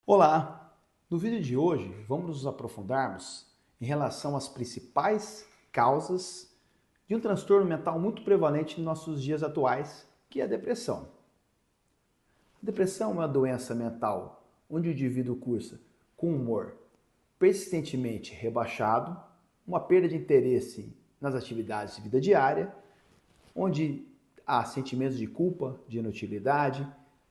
Olá! No vídeo de hoje vamos nos aprofundarmos em relação às principais causas de um transtorno mental muito prevalente em nossos dias atuais, que é a depressão. A depressão é uma doença mental onde o indivíduo cursa com um humor persistentemente rebaixado, uma perda de interesse nas atividades de vida diária, onde há sentimentos de culpa, de inutilidade,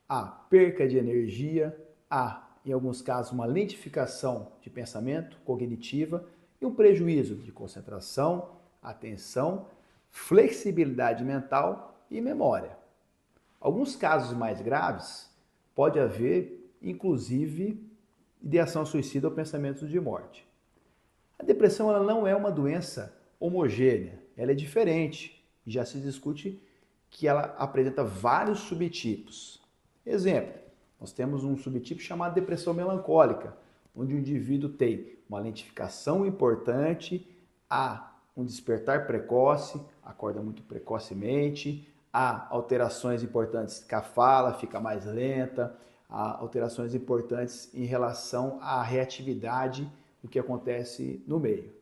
há perca de energia, há, em alguns casos, uma lentificação de pensamento cognitiva e um prejuízo de concentração, atenção, flexibilidade mental e memória. Alguns casos mais graves pode haver, inclusive, ideação suicida ou pensamentos de morte. A depressão ela não é uma doença homogênea, ela é diferente. Já se discute que ela apresenta vários subtipos. Exemplo, nós temos um subtipo chamado depressão melancólica, onde o indivíduo tem uma lentificação importante, há um despertar precoce, acorda muito precocemente, há alterações importantes que a fala fica mais lenta, há alterações importantes em relação à reatividade do que acontece no meio.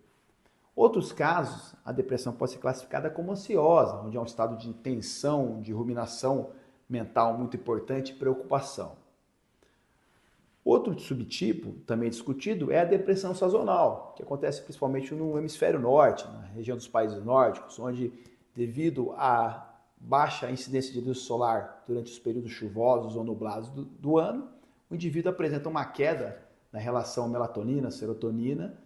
Outros casos, a depressão pode ser classificada como ansiosa, onde há um estado de tensão, de ruminação mental muito importante e preocupação. Outro subtipo, também discutido, é a depressão sazonal, que acontece principalmente no hemisfério norte, na região dos países nórdicos, onde, devido à baixa incidência de luz solar durante os períodos chuvosos ou nublados do ano, o indivíduo apresenta uma queda na relação melatonina-serotonina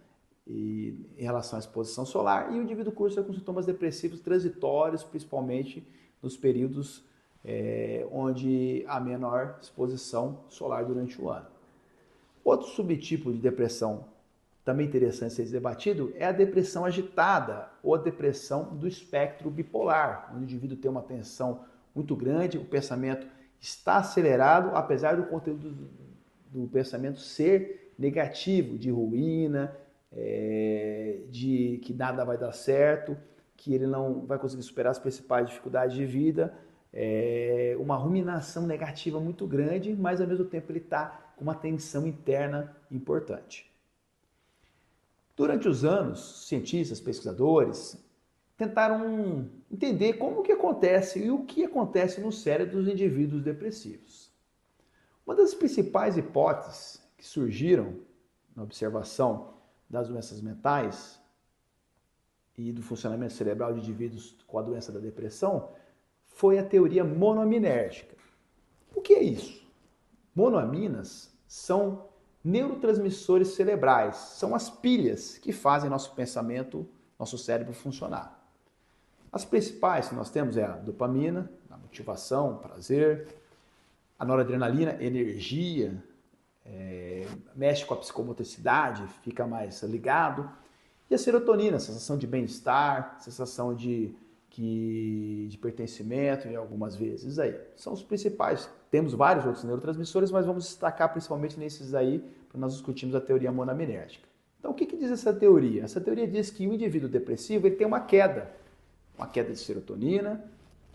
em relação à exposição solar e o indivíduo cursa com sintomas depressivos transitórios, principalmente nos períodos onde há menor exposição solar durante o ano. Outro subtipo de depressão também interessante ser debatido é a depressão agitada ou a depressão do espectro bipolar, onde o indivíduo tem uma tensão muito grande, o pensamento está acelerado, apesar do conteúdo do pensamento ser negativo, de ruína, de que nada vai dar certo, que ele não vai conseguir superar as principais dificuldades de vida, uma ruminação negativa muito grande, mas ao mesmo tempo ele está com uma tensão interna importante. Durante os anos, cientistas, pesquisadores tentaram entender como que acontece e o que acontece no cérebro dos indivíduos depressivos. Uma das principais hipóteses que surgiram na observação das doenças mentais e do funcionamento cerebral de indivíduos com a doença da depressão foi a teoria monoaminérgica. O que é isso? Monoaminas são neurotransmissores cerebrais, são as pilhas que fazem nosso pensamento, nosso cérebro funcionar. As principais que nós temos é a dopamina, a motivação, prazer, a noradrenalina, energia, mexe com a psicomotricidade, fica mais ligado, e a serotonina, sensação de bem-estar, sensação de pertencimento em algumas vezes aí. São os principais. Temos vários outros neurotransmissores, mas vamos destacar principalmente nesses aí para nós discutirmos a teoria monoaminérgica. Então, o que diz essa teoria? Essa teoria diz que o indivíduo depressivo ele tem uma queda de serotonina,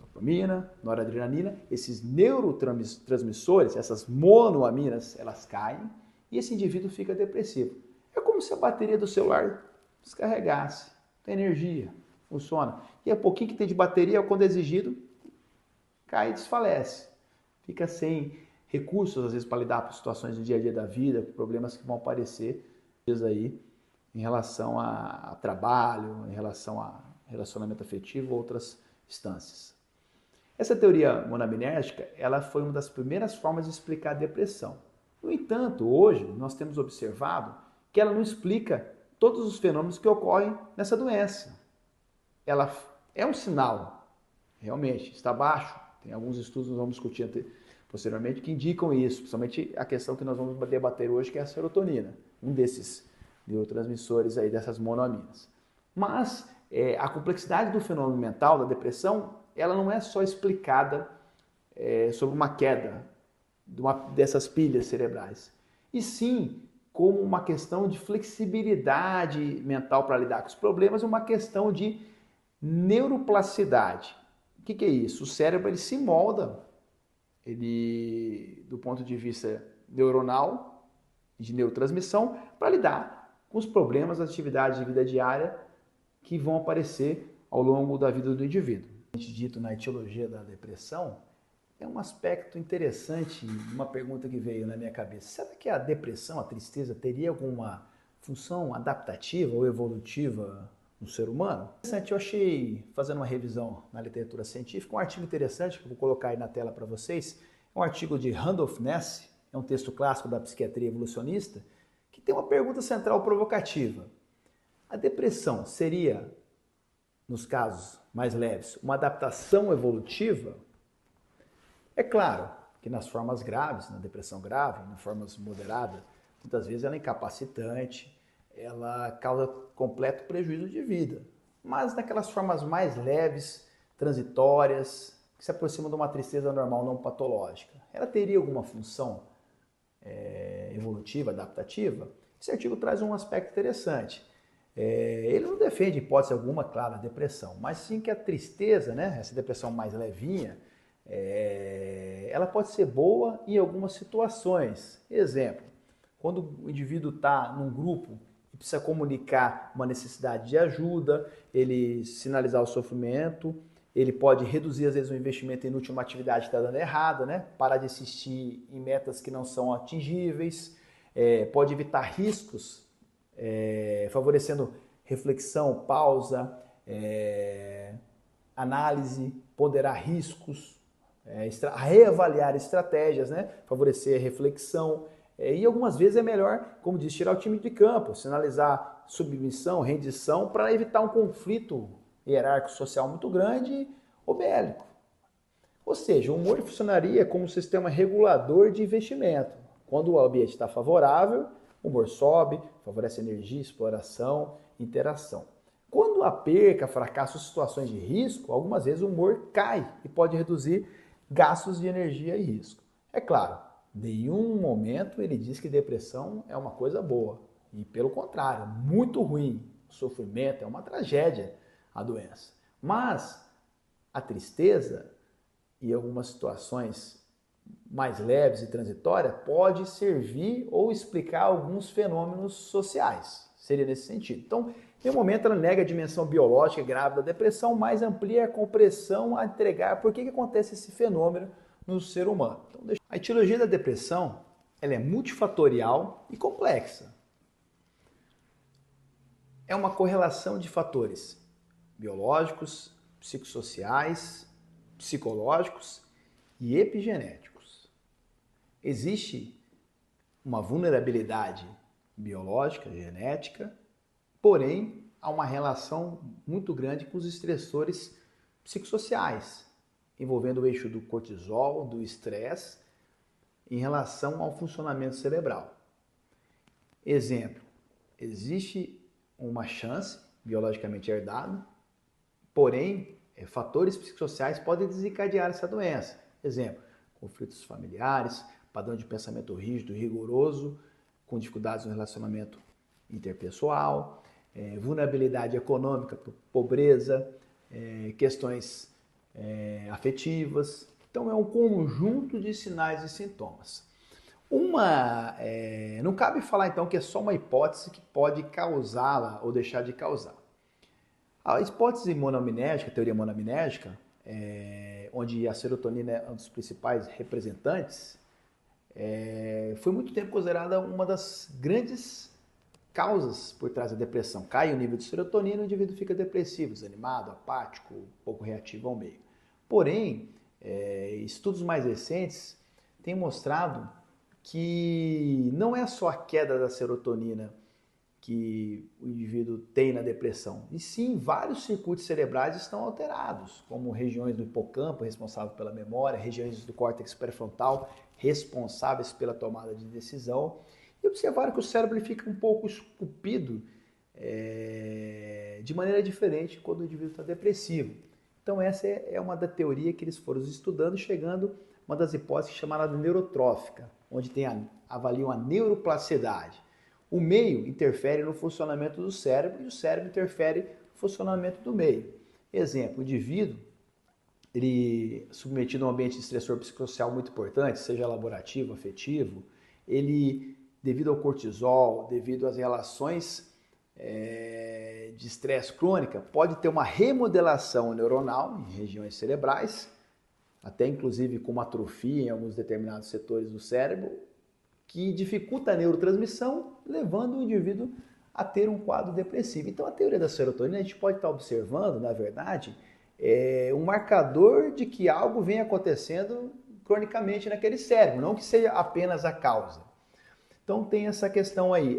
dopamina, noradrenalina. Esses neurotransmissores, essas monoaminas, elas caem e esse indivíduo fica depressivo. É como se a bateria do celular descarregasse, tem energia, funciona. E a pouquinho que tem de bateria, quando é exigido, cai e desfalece. Fica sem recursos, às vezes, para lidar com situações do dia a dia da vida, com problemas que vão aparecer aí em relação a trabalho, em relação a relacionamento afetivo ou outras instâncias. Essa teoria monoaminérgica, ela foi uma das primeiras formas de explicar a depressão. No entanto, hoje, nós temos observado que ela não explica todos os fenômenos que ocorrem nessa doença. Ela é um sinal, realmente, está baixo. Tem alguns estudos que nós vamos discutir posteriormente que indicam isso, principalmente a questão que nós vamos debater hoje, que é a serotonina, um desses neurotransmissores aí, dessas monoaminas. Mas a complexidade do fenômeno mental, da depressão, ela não é só explicada sobre uma queda dessas pilhas cerebrais, e sim como uma questão de flexibilidade mental para lidar com os problemas, uma questão de neuroplasticidade. O que é isso? O cérebro ele se molda, do ponto de vista neuronal, e de neurotransmissão para lidar com os problemas das atividades de vida diária que vão aparecer ao longo da vida do indivíduo. Dito na etiologia da depressão, é um aspecto interessante, uma pergunta que veio na minha cabeça. Será que a depressão, a tristeza, teria alguma função adaptativa ou evolutiva no ser humano? Eu achei, fazendo uma revisão na literatura científica, um artigo interessante que eu vou colocar aí na tela para vocês. É um artigo de Randolph Ness, é um texto clássico da psiquiatria evolucionista, que tem uma pergunta central provocativa. A depressão seria, nos casos mais leves, uma adaptação evolutiva? É claro que nas formas graves, na depressão grave, nas formas moderadas, muitas vezes ela é incapacitante, ela causa completo prejuízo de vida. Mas naquelas formas mais leves, transitórias, que se aproximam de uma tristeza normal não patológica, ela teria alguma função evolutiva, adaptativa? Esse artigo traz um aspecto interessante. Ele não defende hipótese alguma, claro, a depressão, mas sim que a tristeza, né, essa depressão mais levinha, ela pode ser boa em algumas situações. Exemplo, quando o indivíduo está num grupo e precisa comunicar uma necessidade de ajuda, ele sinalizar o sofrimento, ele pode reduzir às vezes o investimento inútil em uma atividade que está dando errada, né? Parar de insistir em metas que não são atingíveis, pode evitar riscos, favorecendo reflexão, pausa, análise, ponderar riscos, reavaliar estratégias, né? Favorecer a reflexão. E algumas vezes é melhor, como diz, tirar o time de campo, sinalizar submissão, rendição, para evitar um conflito hierárquico social muito grande ou bélico. Ou seja, o humor funcionaria como um sistema regulador de investimento. Quando o ambiente está favorável, o humor sobe, favorece energia, exploração, interação. Quando há perca, fracasso, situações de risco, algumas vezes o humor cai e pode reduzir gastos de energia e risco. É claro, em nenhum momento ele diz que depressão é uma coisa boa. E pelo contrário, muito ruim. O sofrimento é uma tragédia, a doença. Mas a tristeza e algumas situações mais leves e transitórias pode servir ou explicar alguns fenômenos sociais. Seria nesse sentido. Então, em um momento ela nega a dimensão biológica grave da depressão, mas amplia a compreensão a entregar por que acontece esse fenômeno no ser humano. Então, a etiologia da depressão ela é multifatorial e complexa. É uma correlação de fatores biológicos, psicossociais, psicológicos e epigenéticos. Existe uma vulnerabilidade biológica, genética, porém há uma relação muito grande com os estressores psicossociais, envolvendo o eixo do cortisol, do estresse, em relação ao funcionamento cerebral. Exemplo, existe uma chance biologicamente herdada, porém, fatores psicossociais podem desencadear essa doença. Exemplo, conflitos familiares, padrão de pensamento rígido, rigoroso, com dificuldades no relacionamento interpessoal, vulnerabilidade econômica, pobreza, questões afetivas. Então, é um conjunto de sinais e sintomas. Não cabe falar, então, que é só uma hipótese que pode causá-la ou deixar de causar. A hipótese monoaminética, a teoria monoaminética, onde a serotonina é um dos principais representantes, foi muito tempo considerada uma das grandes causas por trás da depressão. Cai o nível de serotonina, o indivíduo fica depressivo, desanimado, apático, pouco reativo ao meio. Porém, estudos mais recentes têm mostrado que não é só a queda da serotonina que o indivíduo tem na depressão, e sim vários circuitos cerebrais estão alterados, como regiões do hipocampo responsável pela memória, regiões do córtex pré-frontal responsáveis pela tomada de decisão, e observaram que o cérebro ele fica um pouco esculpido de maneira diferente quando o indivíduo está depressivo. Então essa é uma da teoria que eles foram estudando, chegando a uma das hipóteses chamada neurotrófica, onde avaliam a neuroplasticidade. O meio interfere no funcionamento do cérebro e o cérebro interfere no funcionamento do meio. Exemplo, o indivíduo, ele submetido a um ambiente de estressor psicossocial muito importante, seja laborativo, afetivo, ele devido ao cortisol, devido às relações de estresse crônica, pode ter uma remodelação neuronal em regiões cerebrais, até inclusive com uma atrofia em alguns determinados setores do cérebro, que dificulta a neurotransmissão, levando o indivíduo a ter um quadro depressivo. Então, a teoria da serotonina, a gente pode estar observando, na verdade, um marcador de que algo vem acontecendo cronicamente naquele cérebro, não que seja apenas a causa. Então, tem essa questão aí.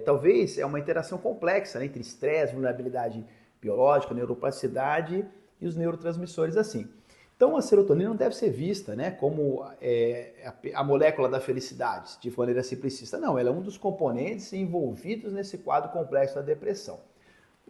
Talvez é uma interação complexa, né, entre estresse, vulnerabilidade biológica, neuroplasticidade e os neurotransmissores assim. Então, a serotonina não deve ser vista, né, como a molécula da felicidade, de maneira simplicista. Não, ela é um dos componentes envolvidos nesse quadro complexo da depressão.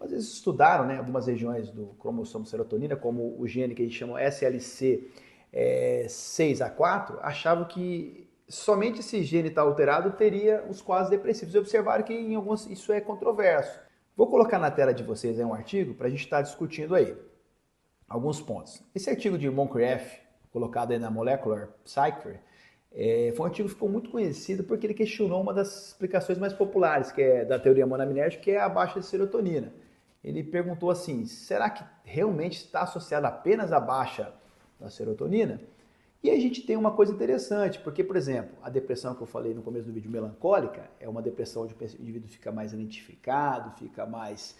Às vezes estudaram, né, algumas regiões do cromossomo serotonina, como o gene que a gente chama SLC6A4, achavam que somente esse gene está alterado teria os quadros depressivos. E observaram que em alguns isso é controverso. Vou colocar na tela de vocês aí um artigo para a gente estar discutindo aí alguns pontos. Esse artigo de Moncrieff, colocado aí na Molecular Psychiatry, foi um artigo que ficou muito conhecido porque ele questionou uma das explicações mais populares, que é da teoria monoaminérgica, que é a baixa de serotonina. Ele perguntou assim, será que realmente está associada apenas à baixa da serotonina? E a gente tem uma coisa interessante, porque, por exemplo, a depressão que eu falei no começo do vídeo, melancólica, é uma depressão onde o indivíduo fica mais identificado, fica mais,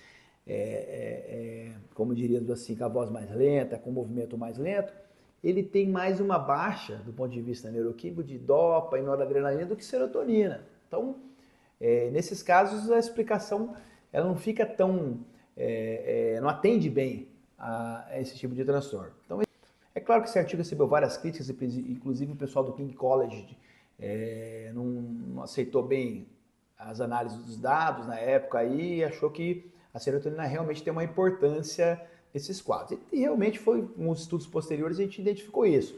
como diríamos assim, com a voz mais lenta, com o movimento mais lento. Ele tem mais uma baixa, do ponto de vista neuroquímico, de dopa e noradrenalina do que serotonina. Então, nesses casos, a explicação ela não fica tão... não atende bem a esse tipo de transtorno. Então, é claro que esse artigo recebeu várias críticas, inclusive o pessoal do King College não aceitou bem as análises dos dados na época aí, e achou que a serotonina realmente tem uma importância nesses quadros. E realmente foi, nos estudos posteriores, a gente identificou isso.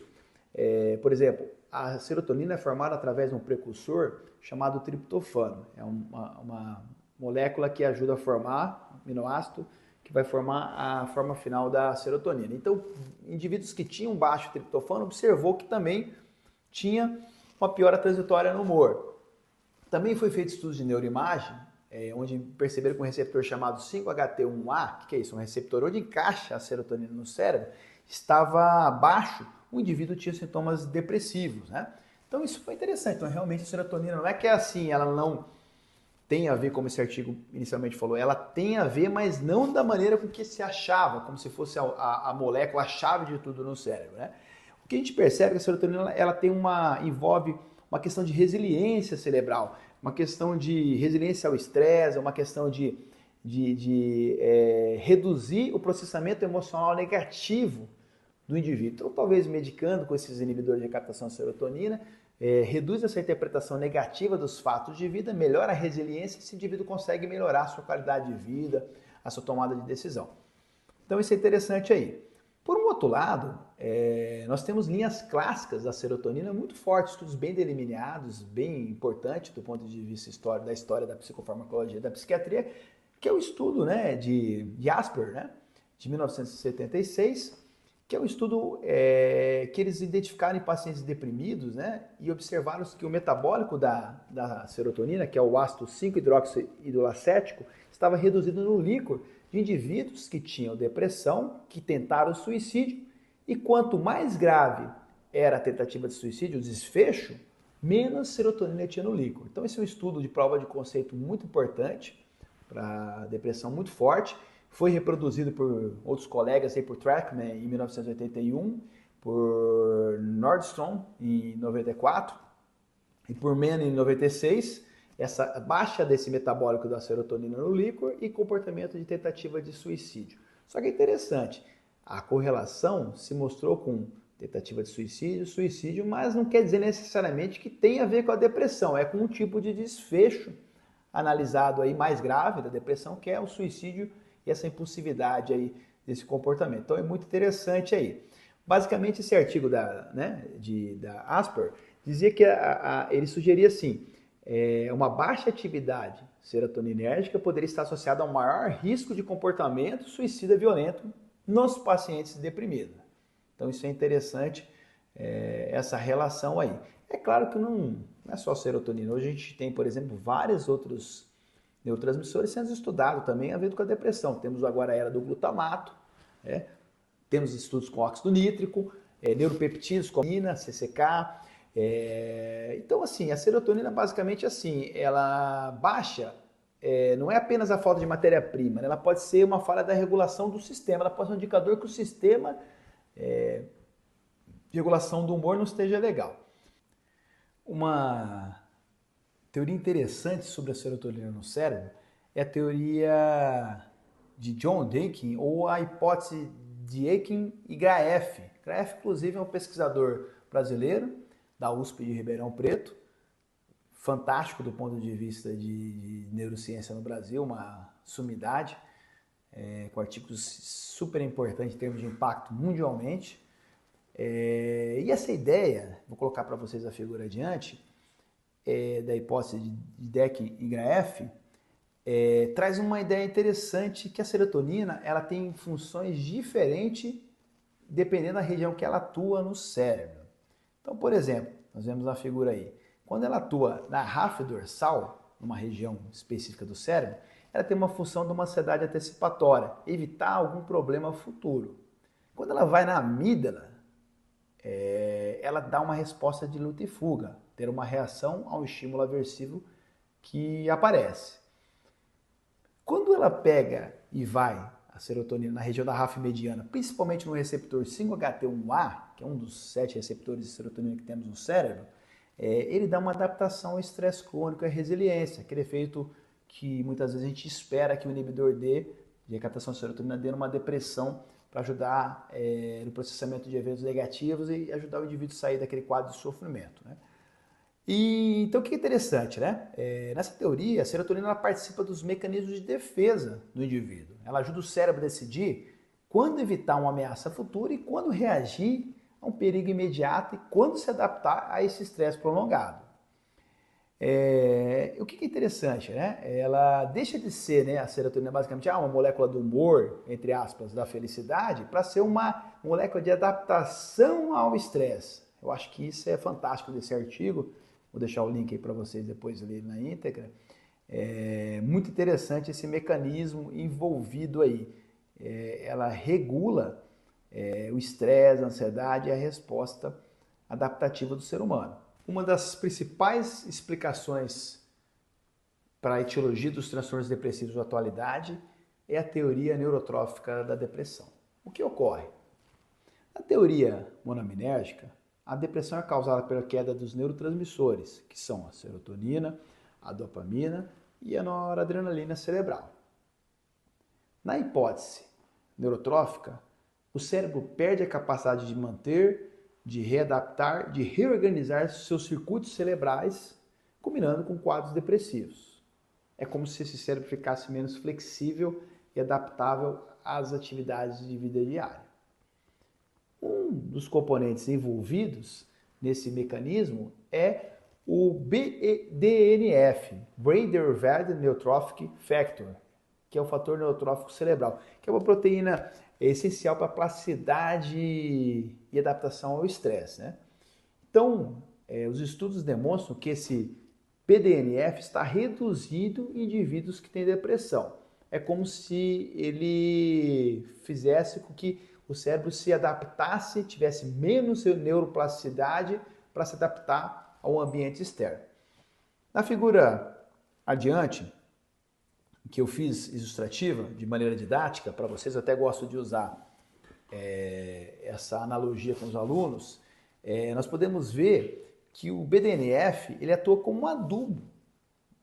Por exemplo, a serotonina é formada através de um precursor chamado triptofano. É uma molécula que ajuda a formar aminoácido que vai formar a forma final da serotonina. Então, indivíduos que tinham baixo triptofano observou que também tinha uma piora transitória no humor. Também foi feito estudos de neuroimagem, onde perceberam que um receptor chamado 5-HT1A, que é isso, um receptor onde encaixa a serotonina no cérebro, estava baixo, o indivíduo tinha sintomas depressivos, né? Então isso foi interessante. Então realmente a serotonina não é que é assim, ela não tem a ver, como esse artigo inicialmente falou, ela tem a ver, mas não da maneira com que se achava, como se fosse a molécula, a chave de tudo no cérebro, né? O que a gente percebe é que a serotonina ela envolve uma questão de resiliência cerebral, uma questão de resiliência ao estresse, uma questão de reduzir o processamento emocional negativo do indivíduo. Então, talvez medicando com esses inibidores de captação de serotonina, reduz essa interpretação negativa dos fatos de vida, melhora a resiliência e esse indivíduo consegue melhorar a sua qualidade de vida, a sua tomada de decisão. Então, isso é interessante aí. Por um outro lado, nós temos linhas clássicas da serotonina muito fortes, estudos bem delineados, bem importantes do ponto de vista da história da psicofarmacologia e da psiquiatria, que é o estudo, né, de Asper, né, de 1976, que é um estudo que eles identificaram em pacientes deprimidos, né, e observaram que o metabólico da serotonina, que é o ácido 5-hidroxidilacético, estava reduzido no líquor de indivíduos que tinham depressão, que tentaram suicídio, e quanto mais grave era a tentativa de suicídio, o desfecho, menos serotonina tinha no líquor. Então esse é um estudo de prova de conceito muito importante, para depressão muito forte, foi reproduzido por outros colegas, aí, por Trackman em 1981, por Nordstrom em 94 e por Mann em 96, essa baixa desse metabólico da serotonina no líquor e comportamento de tentativa de suicídio. Só que é interessante, a correlação se mostrou com tentativa de suicídio, mas não quer dizer necessariamente que tem a ver com a depressão, é com um tipo de desfecho analisado aí mais grave da depressão, que é o suicídio e essa impulsividade aí desse comportamento. Então é muito interessante aí. Basicamente esse artigo da Asper dizia que ele sugeria assim, uma baixa atividade serotoninérgica poderia estar associada a um maior risco de comportamento suicida violento nos pacientes deprimidos. Então isso é interessante, essa relação aí. É claro que não Não é só a serotonina. Hoje a gente tem, por exemplo, vários outros neurotransmissores sendo estudados também a ver com a depressão. Temos agora a era do glutamato, né? Temos estudos com óxido nítrico, neuropeptídeos, como a CCK. Então, assim, a serotonina basicamente assim, ela baixa, não é apenas a falta de matéria-prima, né? Ela pode ser uma falha da regulação do sistema, ela pode ser um indicador que o sistema de regulação do humor não esteja legal. Uma teoria interessante sobre a serotonina no cérebro é a teoria de John Dworkin, ou a hipótese de Dworkin e Graeff. Graeff, inclusive, é um pesquisador brasileiro da USP de Ribeirão Preto, fantástico do ponto de vista de neurociência no Brasil, uma sumidade, com artigos super importantes em termos de impacto mundialmente. E essa ideia, vou colocar para vocês a figura adiante, da hipótese de Dworkin e Graeff, traz uma ideia interessante que a serotonina ela tem funções diferentes dependendo da região que ela atua no cérebro. Então, por exemplo, nós vemos a figura aí. Quando ela atua na ráfia dorsal, numa região específica do cérebro, ela tem uma função de uma ansiedade antecipatória, evitar algum problema futuro. Quando ela vai na amígdala, ela dá uma resposta de luta e fuga, ter uma reação ao estímulo aversivo que aparece. Quando ela pega e vai, a serotonina, na região da ráfia mediana, principalmente no receptor 5-HT1A, que é um dos 7 receptores de serotonina que temos no cérebro, ele dá uma adaptação ao estresse crônico e à resiliência, aquele efeito que muitas vezes a gente espera que o inibidor dê, de recaptação de serotonina, dê numa depressão para ajudar no processamento de eventos negativos e ajudar o indivíduo a sair daquele quadro de sofrimento, né? Então, o que é interessante, né? Nessa teoria, a serotonina ela participa dos mecanismos de defesa do indivíduo. Ela ajuda o cérebro a decidir quando evitar uma ameaça futura e quando reagir a um perigo imediato e quando se adaptar a esse estresse prolongado. O que é interessante, né? Ela deixa de ser, né, a serotonina basicamente uma molécula do humor, entre aspas, da felicidade, para ser uma molécula de adaptação ao estresse. Eu acho que isso é fantástico desse artigo. Vou deixar o link aí para vocês depois lerem na íntegra. É muito interessante esse mecanismo envolvido aí. Ela regula o estresse, a ansiedade e a resposta adaptativa do ser humano. Uma das principais explicações para a etiologia dos transtornos depressivos da atualidade é a teoria neurotrófica da depressão. O que ocorre? Na teoria monoaminérgica, a depressão é causada pela queda dos neurotransmissores, que são a serotonina, a dopamina e a noradrenalina cerebral. Na hipótese neurotrófica, o cérebro perde a capacidade de manter, de readaptar, de reorganizar seus circuitos cerebrais, combinando com quadros depressivos. É como se esse cérebro ficasse menos flexível e adaptável às atividades de vida diária. Um dos componentes envolvidos nesse mecanismo é o BDNF, Brain Derived Neurotrophic Factor, que é o fator neurotrófico cerebral, que é uma proteína essencial para a plasticidade e adaptação ao estresse, né? Então, os estudos demonstram que esse BDNF está reduzido em indivíduos que têm depressão. É como se ele fizesse com que o cérebro se adaptasse, tivesse menos neuroplasticidade para se adaptar ao ambiente externo. Na figura adiante, que eu fiz ilustrativa, de maneira didática, para vocês, eu até gosto de usar essa analogia com os alunos, nós podemos ver que o BDNF ele atua como um adubo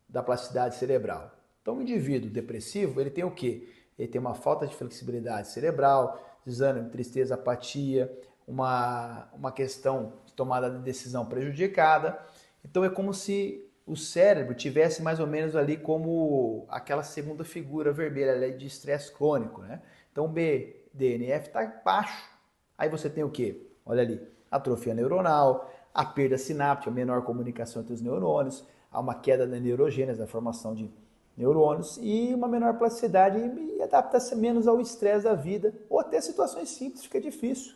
da plasticidade cerebral. Então, o indivíduo depressivo, ele tem o quê? Ele tem uma falta de flexibilidade cerebral, desânimo, tristeza, apatia, uma questão de tomada de decisão prejudicada. Então, é como se o cérebro tivesse mais ou menos ali como aquela segunda figura vermelha de estresse crônico, né? Então, o BDNF está baixo. Aí você tem o quê? Olha ali, atrofia neuronal, a perda sináptica, a menor comunicação entre os neurônios, há uma queda da neurogênese, a formação de neurônios e uma menor plasticidade e adapta-se menos ao estresse da vida ou até situações simples, fica difícil.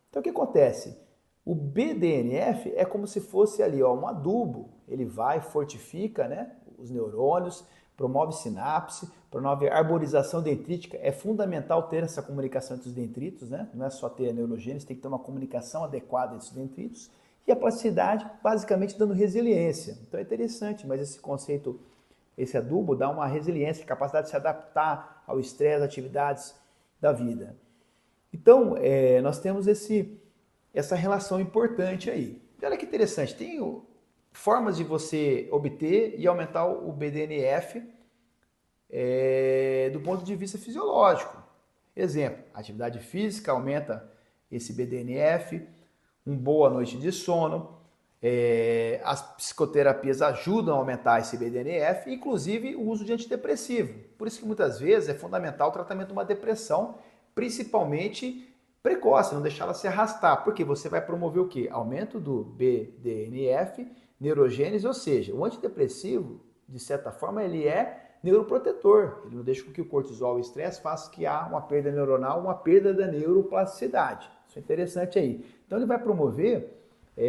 Então o que acontece? O BDNF é como se fosse ali, ó, um adubo. Ele vai, fortifica, né, os neurônios, promove sinapse, promove arborização dendrítica. É fundamental ter essa comunicação entre os dendritos, né? Não é só ter a neurogênese, tem que ter uma comunicação adequada entre os dendritos. E a plasticidade, basicamente, dando resiliência. Então é interessante, mas esse conceito, esse adubo, dá uma resiliência, capacidade de se adaptar ao estresse, atividades da vida. Então, nós temos essa relação importante aí. E olha que interessante, tem formas de você obter e aumentar o BDNF do ponto de vista fisiológico. Exemplo, atividade física aumenta esse BDNF, uma boa noite de sono, as psicoterapias ajudam a aumentar esse BDNF, inclusive o uso de antidepressivo. Por isso que muitas vezes é fundamental o tratamento de uma depressão, principalmente precoce, não deixar ela se arrastar, porque você vai promover o quê? Aumento do BDNF, neurogênese, ou seja, o antidepressivo, de certa forma, ele é neuroprotetor, ele não deixa com que o cortisol e o estresse faça que há uma perda neuronal, uma perda da neuroplasticidade. Isso é interessante aí. Então ele vai promover,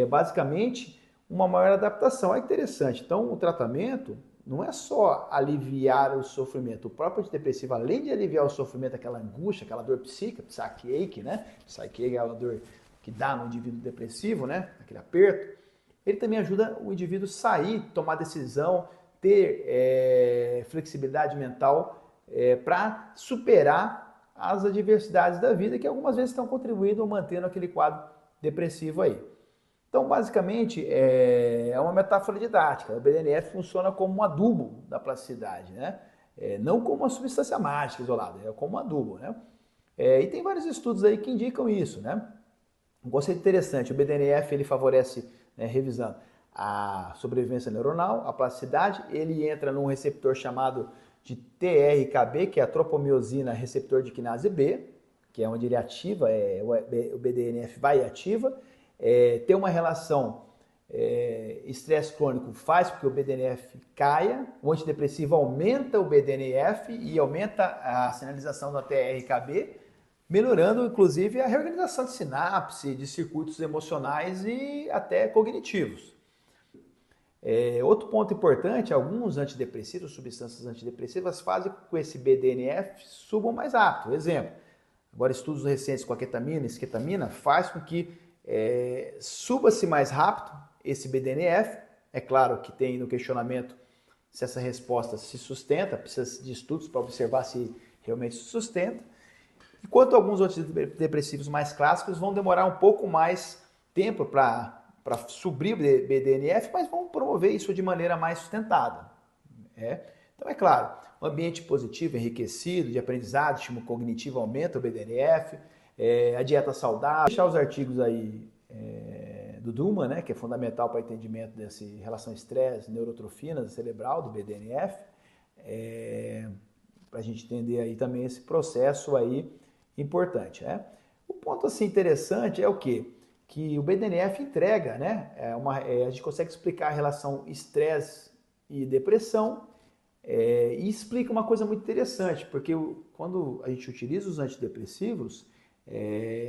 basicamente, uma maior adaptação. Olha que interessante. Então o tratamento não é só aliviar o sofrimento. O próprio antidepressivo, além de aliviar o sofrimento, aquela angústia, aquela dor psíquica, psychic, né? Psychic é aquela dor que dá no indivíduo depressivo, né? Aquele aperto. Ele também ajuda o indivíduo a sair, tomar decisão, ter flexibilidade mental para superar as adversidades da vida que algumas vezes estão contribuindo ou mantendo aquele quadro depressivo aí. Então, basicamente, é uma metáfora didática. O BDNF funciona como um adubo da plasticidade, né? Não como uma substância mágica isolada, é como um adubo, né? E tem vários estudos aí que indicam isso, né? Um conceito interessante, o BDNF ele favorece, revisando, a sobrevivência neuronal, a plasticidade, ele entra num receptor chamado de TRKB, que é a tropomiosina receptor de quinase B, que é onde ele ativa, o BDNF vai e ativa, tem uma relação estresse crônico faz com que o BDNF caia, o antidepressivo aumenta o BDNF e aumenta a sinalização da TRKB, melhorando inclusive a reorganização de sinapse, de circuitos emocionais e até cognitivos. Outro ponto importante, alguns antidepressivos, substâncias antidepressivas fazem com que esse BDNF suba mais rápido. Exemplo, agora estudos recentes com a ketamina e esketamina faz com que suba-se mais rápido esse BDNF. É claro que tem no questionamento se essa resposta se sustenta, precisa de estudos para observar se realmente se sustenta. Enquanto alguns antidepressivos mais clássicos vão demorar um pouco mais tempo para subir o BDNF, mas vão promover isso de maneira mais sustentada. Então, é claro, um ambiente positivo, enriquecido, de aprendizado, estímulo cognitivo aumenta o BDNF, a dieta saudável. Vou deixar os artigos aí do Duman, né, que é fundamental para o entendimento dessa relação estresse, neurotrofina cerebral do BDNF, para a gente entender aí também esse processo aí importante, né? O ponto assim interessante é o quê? Que o BDNF entrega, né? A gente consegue explicar a relação estresse e depressão e explica uma coisa muito interessante, porque quando a gente utiliza os antidepressivos,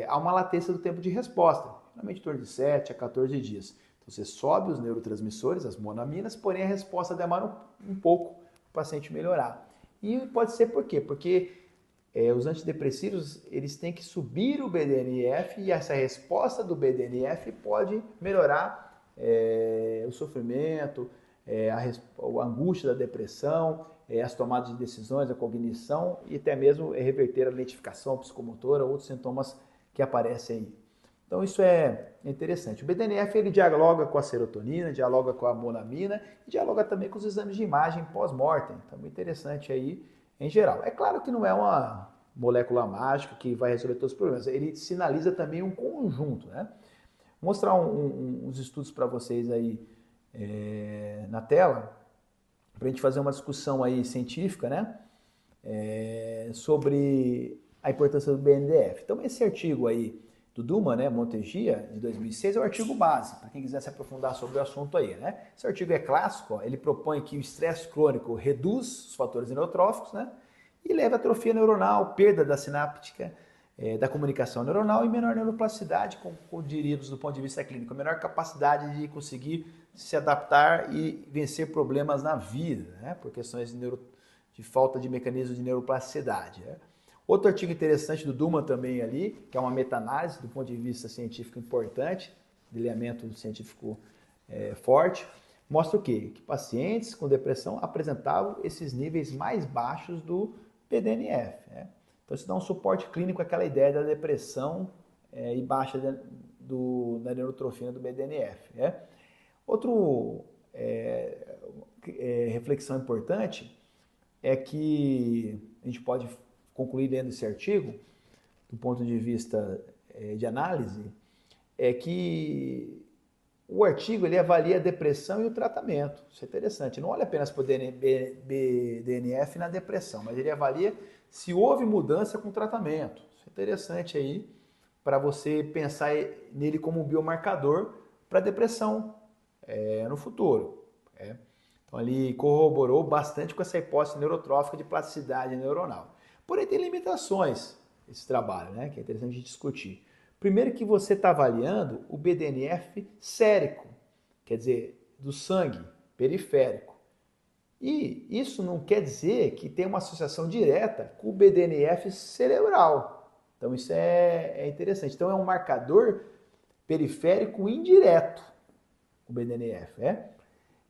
há uma latência do tempo de resposta, normalmente em torno de 7 a 14 dias. Então você sobe os neurotransmissores, as monaminas, porém a resposta demora um pouco para o paciente melhorar. E pode ser por quê? Porque os antidepressivos, eles têm que subir o BDNF e essa resposta do BDNF pode melhorar o sofrimento, a angústia da depressão, as tomadas de decisões, a cognição e até mesmo reverter a lentificação psicomotora, outros sintomas que aparecem aí. Então isso é interessante. O BDNF ele dialoga com a serotonina, dialoga com a monamina e dialoga também com os exames de imagem pós-mortem. Então muito interessante aí em geral. É claro que não é uma molécula mágica que vai resolver todos os problemas. Ele sinaliza também um conjunto, né? Vou mostrar uns estudos para vocês aí na tela, para a gente fazer uma discussão aí científica, né? Sobre a importância do BDNF. Então esse artigo aí do Duman, né, Montegia, de 2006, é o artigo base, para quem quiser se aprofundar sobre o assunto aí, né? Esse artigo é clássico, ó, ele propõe que o estresse crônico reduz os fatores neurotróficos, né? E leva à atrofia neuronal, perda da sináptica, da comunicação neuronal e menor neuroplasticidade, como diríamos do ponto de vista clínico, menor capacidade de conseguir se adaptar e vencer problemas na vida, né, por questões de falta de mecanismo de neuroplasticidade. Né. Outro artigo interessante do Duman também ali, que é uma meta-análise do ponto de vista científico importante, de alinhamento científico forte, mostra o quê? Que pacientes com depressão apresentavam esses níveis mais baixos do BDNF. Né? Então, isso dá um suporte clínico àquela ideia da depressão e baixa da neurotrofina do BDNF. Né? Outra reflexão importante é que a gente pode concluir lendo esse artigo, do ponto de vista de análise, é que o artigo ele avalia a depressão e o tratamento. Isso é interessante. Não olha apenas para o BDNF na depressão, mas ele avalia se houve mudança com o tratamento. Isso é interessante aí para você pensar nele como um biomarcador para a depressão no futuro. Então ele corroborou bastante com essa hipótese neurotrófica de plasticidade neuronal. Porém tem limitações esse trabalho, né, que é interessante a gente discutir. Primeiro que você está avaliando o BDNF sérico, quer dizer, do sangue periférico. E isso não quer dizer que tem uma associação direta com o BDNF cerebral. Então isso é interessante. Então é um marcador periférico indireto, o BDNF.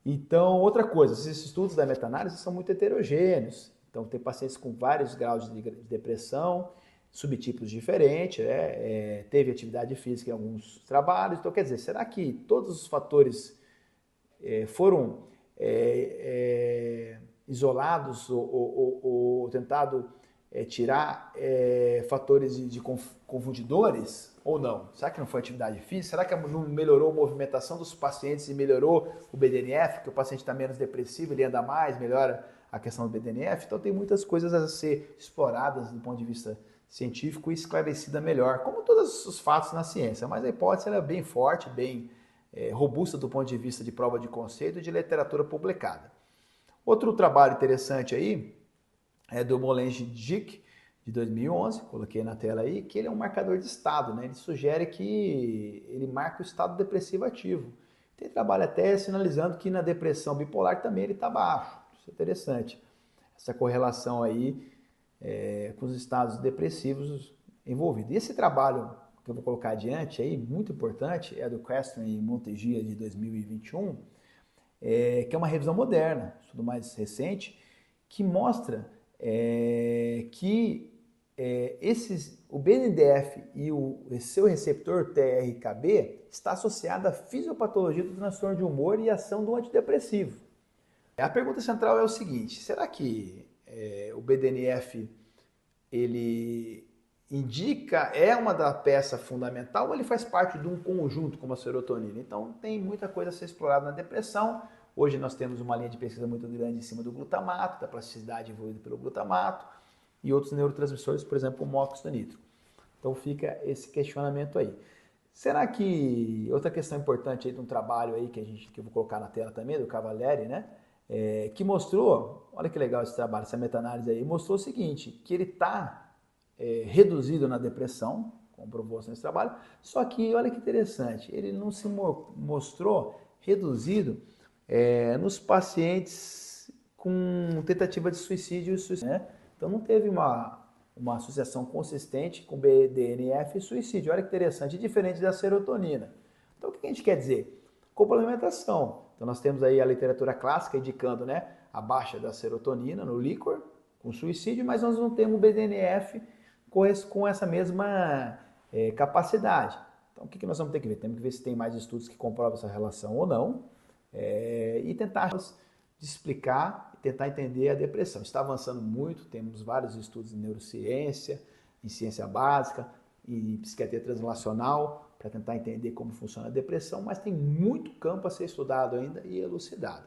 Então, outra coisa, esses estudos da meta-análise são muito heterogêneos. Então tem pacientes com vários graus de depressão, subtipos diferentes, teve atividade física em alguns trabalhos. Então, quer dizer, será que todos os fatores foram isolados ou tentado tirar fatores de confundidores ou não? Será que não foi atividade física? Será que não melhorou a movimentação dos pacientes e melhorou o BDNF, que o paciente está menos depressivo, ele anda mais, melhora a questão do BDNF? Então tem muitas coisas a ser exploradas do ponto de vista científico e esclarecida melhor, como todos os fatos na ciência, mas a hipótese é bem forte, bem robusta do ponto de vista de prova de conceito e de literatura publicada. Outro trabalho interessante aí é do Molenbeek, de 2011, coloquei na tela aí, que ele é um marcador de estado, né? Ele sugere que ele marca o estado depressivo ativo. Tem trabalho até sinalizando que na depressão bipolar também ele está baixo, isso é interessante, essa correlação aí com os estados depressivos envolvidos. E esse trabalho que eu vou colocar adiante aí, muito importante, é do Queston e Montegia de 2021, que é uma revisão moderna, estudo mais recente, que mostra que o BNDF e o seu receptor TRKB está associado à fisiopatologia do transtorno de humor e ação do antidepressivo. A pergunta central é o seguinte: será que o BDNF ele indica, uma da peça fundamental, ou ele faz parte de um conjunto como a serotonina? Então tem muita coisa a ser explorada na depressão. Hoje nós temos uma linha de pesquisa muito grande em cima do glutamato, da plasticidade envolvida pelo glutamato e outros neurotransmissores, por exemplo, o monóxido nítrico. Então fica esse questionamento aí. Será que outra questão importante aí de um trabalho aí que eu vou colocar na tela também, do Cavalieri, né? Que mostrou, olha que legal esse trabalho, essa meta-análise aí, mostrou o seguinte, que ele está reduzido na depressão, comprovou-se nesse trabalho, só que olha que interessante, ele não se mostrou reduzido nos pacientes com tentativa de suicídio, né? Então não teve uma associação consistente com BDNF e suicídio. Olha que interessante, diferente da serotonina. Então o que a gente quer dizer? Complementação. Então nós temos aí a literatura clássica indicando, né, a baixa da serotonina no líquor com suicídio, mas nós não temos o BDNF com essa mesma capacidade. Então o que nós vamos ter que ver? Temos que ver se tem mais estudos que comprovam essa relação ou não e tentar explicar e tentar entender a depressão. Está avançando muito, temos vários estudos em neurociência, em ciência básica, em psiquiatria translacional, para tentar entender como funciona a depressão, mas tem muito campo a ser estudado ainda e elucidado.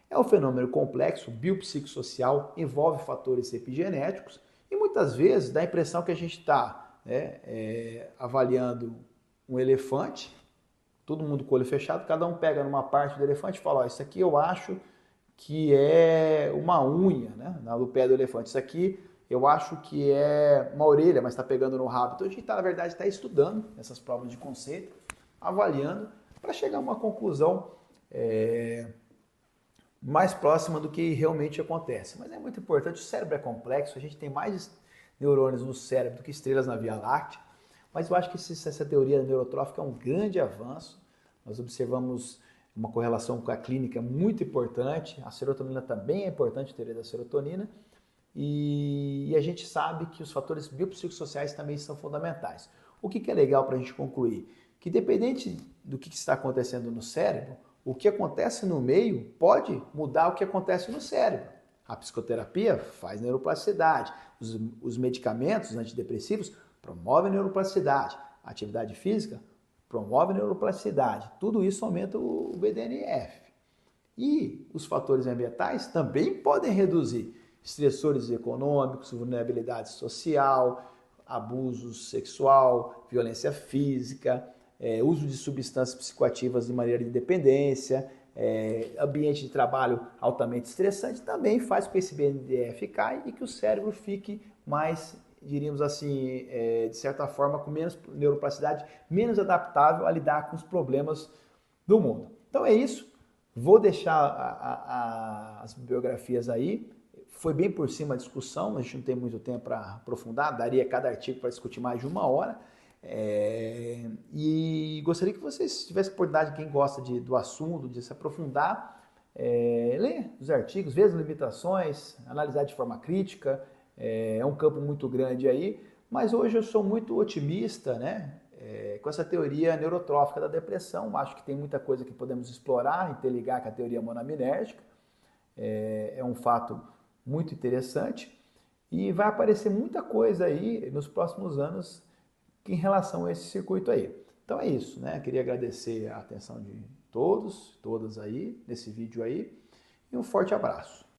É um fenômeno complexo, biopsicossocial, envolve fatores epigenéticos e muitas vezes dá a impressão que a gente está avaliando um elefante, todo mundo com o olho fechado, cada um pega numa parte do elefante e fala, isso aqui eu acho que é uma unha, né, no pé do elefante, isso aqui eu acho que é uma orelha, mas está pegando no rabo. Então a gente, na verdade, está estudando essas provas de conceito, avaliando, para chegar a uma conclusão mais próxima do que realmente acontece. Mas é muito importante, o cérebro é complexo, a gente tem mais neurônios no cérebro do que estrelas na Via Láctea, mas eu acho que essa teoria neurotrófica é um grande avanço. Nós observamos uma correlação com a clínica muito importante, a serotonina também é importante, a teoria da serotonina, e a gente sabe que os fatores biopsicossociais também são fundamentais. O que é legal para a gente concluir? Que dependente do que está acontecendo no cérebro, o que acontece no meio pode mudar o que acontece no cérebro. A psicoterapia faz neuroplasticidade, os medicamentos, os antidepressivos, promovem neuroplasticidade, a atividade física promove neuroplasticidade. Tudo isso aumenta o BDNF. E os fatores ambientais também podem reduzir estressores econômicos, vulnerabilidade social, abuso sexual, violência física, uso de substâncias psicoativas de maneira de dependência, ambiente de trabalho altamente estressante, também faz com que esse BDNF caia e que o cérebro fique mais, diríamos assim, de certa forma, com menos neuroplasticidade, menos adaptável a lidar com os problemas do mundo. Então é isso. Vou deixar as biografias aí. Foi bem por cima a discussão, a gente não tem muito tempo para aprofundar, daria cada artigo para discutir mais de 1 hora. E gostaria que vocês tivessem oportunidade, quem gosta do assunto, de se aprofundar, ler os artigos, ver as limitações, analisar de forma crítica. É um campo muito grande aí, mas hoje eu sou muito otimista, né? Com essa teoria neurotrófica da depressão. Acho que tem muita coisa que podemos explorar, interligar com a teoria monominérgica. É um fato muito interessante e vai aparecer muita coisa aí nos próximos anos em relação a esse circuito aí. Então é isso, né? Queria agradecer a atenção de todos, todas aí, nesse vídeo aí, e um forte abraço.